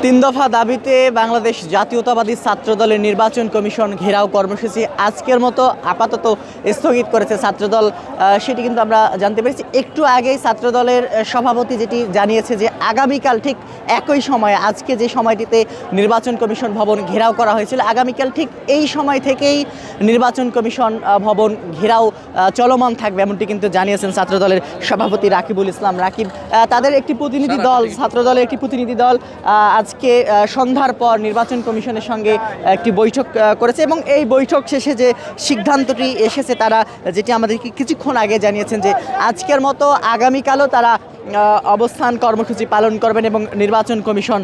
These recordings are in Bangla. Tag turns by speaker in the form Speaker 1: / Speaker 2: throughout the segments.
Speaker 1: তিন দফা দাবিতে বাংলাদেশ জাতীয়তাবাদী ছাত্রদলের নির্বাচন কমিশন ঘেরাও কর্মসূচি আজকের মতো আপাতত স্থগিত করেছে ছাত্রদল। সেটি কিন্তু আমরা জানতে পেরেছি একটু আগেই। ছাত্রদলের সভাপতি যেটি জানিয়েছে যে আগামীকাল ঠিক একই সময়ে, আজকে যে সময়টিতে নির্বাচন কমিশন ভবন ঘেরাও করা হয়েছিল, আগামীকাল ঠিক এই সময় থেকেই নির্বাচন কমিশন ভবন ঘেরাও চলমান থাকবে, এমনটি কিন্তু জানিয়েছেন ছাত্রদলের সভাপতি রাকিবুল ইসলাম রাকিব। তাদের একটি প্রতিনিধি দল, ছাত্রদলের একটি প্রতিনিধি দল আজকে সন্ধ্যার পর নির্বাচন কমিশনের সঙ্গে একটি বৈঠক করেছে এবং এই বৈঠক শেষে যে সিদ্ধান্তটি এসেছে, তারা যেটি আমাদেরকে কিছুক্ষণ আগে জানিয়েছেন যে আজকের মতো আগামীকালও তারা অবস্থান কর্মসূচি পালন করবেন এবং নির্বাচন কমিশন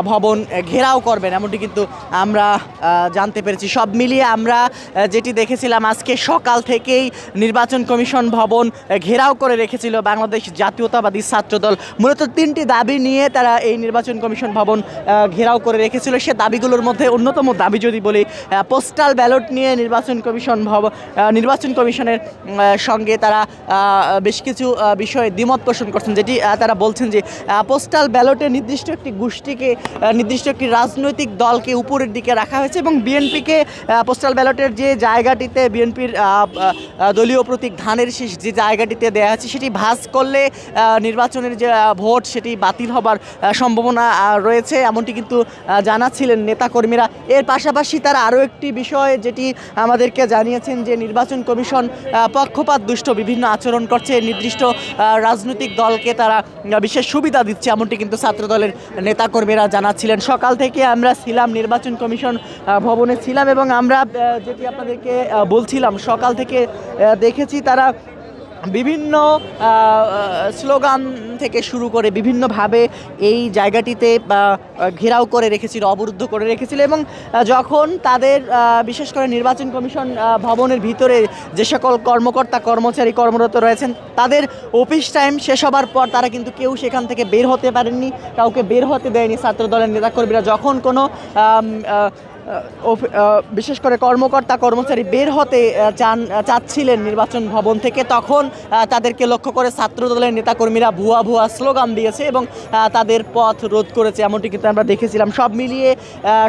Speaker 1: ভবন ঘেরাও করবেন, এমনটি কিন্তু আমরা জানতে পেরেছি। সব মিলিয়ে আমরা যেটি দেখেছিলাম, আজকে সকাল থেকেই নির্বাচন কমিশন ভবন ঘেরাও করে রেখেছিল বাংলাদেশ জাতীয়তাবাদী ছাত্রদল। মূলত তিনটি দাবি নিয়ে তারা এই নির্বাচন কমিশন ভবন ঘেরাও করে রেখেছিল। সে দাবিগুলোর মধ্যে অন্যতম দাবি যদি বলি, পোস্টাল ব্যালট নিয়ে নির্বাচন কমিশনের সঙ্গে তারা বেশ কিছু বিষয়ে দ্বিমত পোষণ করছেন, যেটি তারা বলছেন যে পোস্টাল ব্যালটে নির্দিষ্ট একটি গোষ্ঠীকে, নির্দিষ্ট একটি রাজনৈতিক দলকে উপরের দিকে রাখা হয়েছে এবং বিএনপিকে পোস্টাল ব্যালটের যে জায়গাটিতে বিএনপির দলীয় প্রতীক ধানের শীষ যে জায়গাটিতে দেওয়া আছে, সেটি ভাঁজ করলে নির্বাচনের যে ভোট সেটি বাতিল হবার সম্ভাবনা রয়েছে, এমনটি কিন্তু জানাচ্ছিলেন নেতাকর্মীরা। এর পাশাপাশি তারা আরও একটি বিষয় যেটি আমাদেরকে জানিয়েছেন যে নির্বাচন কমিশন পক্ষপাত দুষ্ট বিভিন্ন আচরণ করছে, নির্দিষ্ট রাজনৈতিক দলকে তারা বিশেষ সুবিধা দিচ্ছে, এমনটি কিন্তু ছাত্রদলের নেতাকর্মীরা জানাচ্ছিলেন। সকাল থেকে আমরা ছিলাম নির্বাচন কমিশন ভবনে ছিলাম এবং আমরা যেটি আপনাদেরকে বলছিলাম, সকাল থেকে দেখেছি তারা বিভিন্ন স্লোগান থেকে শুরু করে বিভিন্নভাবে এই জায়গাটিতে ঘেরাও করে রেখেছিল, অবরুদ্ধ করে রেখেছিল এবং যখন তাদের বিশেষ করে নির্বাচন কমিশন ভবনের ভিতরে যে সকল কর্মকর্তা কর্মচারী কর্মরত রয়েছেন, তাদের অফিস টাইম শেষ হবার পর তারা কিন্তু কেউ সেখান থেকে বের হতে পারেননি, কাউকে বের হতে দেয়নি ছাত্রদলের নেতাকর্মীরা। যখন কোনো বিশেষ করে কর্মকর্তা কর্মচারী বের হতে চাচ্ছিলেন নির্বাচন ভবন থেকে, তখন তাদেরকে লক্ষ্য করে ছাত্রদলের নেতাকর্মীরা ভুয়া স্লোগান দিয়েছে এবং তাদের পথ রোধ করেছে, এমনটি কিন্তু আমরা দেখেছিলাম। সব মিলিয়ে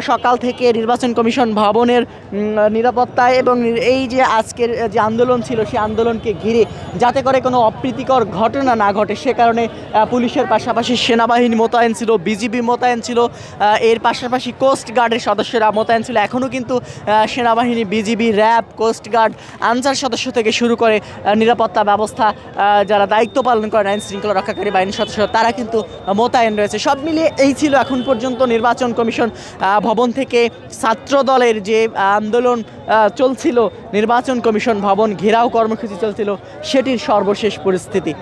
Speaker 1: সকাল থেকে নির্বাচন কমিশন ভবনের নিরাপত্তায় এবং এই যে আজকের যে আন্দোলন ছিল, সেই আন্দোলনকে ঘিরে যাতে করে কোনো অপ্রীতিকর ঘটনা না ঘটে, সে কারণে পুলিশের পাশাপাশি সেনাবাহিনী মোতায়েন ছিল, বিজিবি মোতায়েন ছিল, এর পাশাপাশি কোস্টগার্ডের সদস্যরা মোতায়েন ছিল। এখনও কিন্তু সেনাবাহিনী, বিজিবি, র্যাব, কোস্টগার্ড, আনসার সদস্য থেকে শুরু করে নিরাপত্তা ব্যবস্থা যারা দায়িত্ব পালন করেন, আইন শৃঙ্খলা রক্ষাকারী বাহিনীর সদস্য, তারা কিন্তু মোতায়েন রয়েছে। সব মিলিয়ে এই ছিল এখন পর্যন্ত নির্বাচন কমিশন ভবন থেকে ছাত্রদলের যে আন্দোলন চলছিল, নির্বাচন কমিশন ভবন ঘেরাও কর্মসূচি চলছিল, সেটির সর্বশেষ পরিস্থিতি।